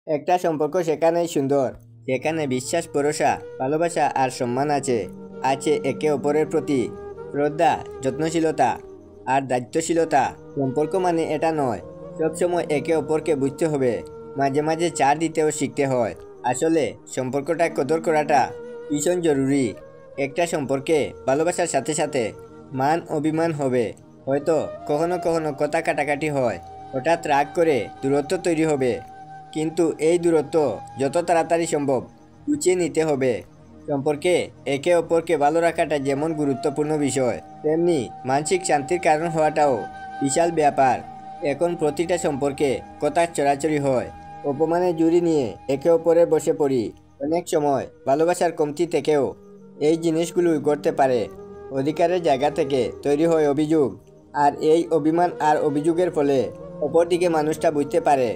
একটা সম্পর্ক সেখানেই সুন্দর, যেখানে বিশ্বাস, ভরসা, ভালোবাসা আর সম্মান আছে। আছে একে অপরের প্রতি শ্রদ্ধা, যত্নশীলতা আর দায়িত্বশীলতা। সম্পর্ক মানে এটা নয় সবসময় একে অপরকে বুঝতে হবে, মাঝে মাঝে ছাড় দিতেও শিখতে হয়। আসলে সম্পর্কটা কদর করাটা ভীষণ জরুরি। একটা সম্পর্কে ভালোবাসার সাথে সাথে মান অভিমান হবে, হয়তো কখনো কখনো কথা কাটাকাটি হয়, হঠাৎ রাগ করে দূরত্ব তৈরি হবে। কিন্তু এই দূরত্ব যত তাড়াতাড়ি সম্ভব গুছিয়ে নিতে হবে। সম্পর্কে একে অপরকে ভালো রাখাটা যেমন গুরুত্বপূর্ণ বিষয়, তেমনি মানসিক শান্তির কারণ হওয়াটাও বিশাল ব্যাপার। এখন প্রতিটা সম্পর্কে কথা চড়াচড়ি হয়, অপমানে জুড়ি নিয়ে একে অপরে বসে পড়ি। অনেক সময় ভালোবাসার কমতি থেকেও এই জিনিসগুলো ঘটতে পারে। অধিকারের জায়গা থেকে তৈরি হয় অভিযোগ, আর এই অভিমান আর অভিযোগের ফলে অপরদিকে মানুষটা বুঝতে পারে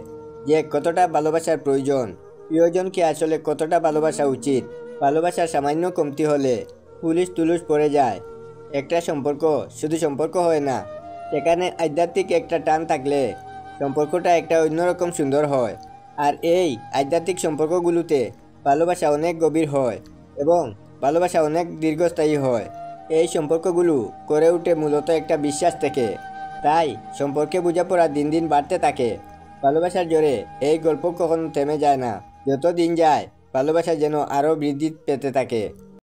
যে কতটা ভালোবাসার প্রয়োজন, প্রিয়জনকে আসলে কতটা ভালোবাসা উচিত। ভালোবাসার সামান্য কমতি হলে পুলিশ তুলুস পড়ে যায়। একটা সম্পর্ক শুধু সম্পর্ক হয় না, সেখানে আধ্যাত্মিক একটা টান থাকলে সম্পর্কটা একটা অন্যরকম সুন্দর হয়। আর এই আধ্যাত্মিক সম্পর্কগুলোতে ভালোবাসা অনেক গভীর হয় এবং ভালোবাসা অনেক দীর্ঘস্থায়ী হয়। এই সম্পর্কগুলো গড়ে ওঠে মূলত একটা বিশ্বাস থেকে। তাই সম্পর্কে বোঝাপড়া দিন দিন বাড়তে থাকে। ভালোবাসার জোরে এই গল্প কখনো থেমে যায় না। যত দিন যায় ভালোবাসা যেন আরও বৃদ্ধি পেতে থাকে।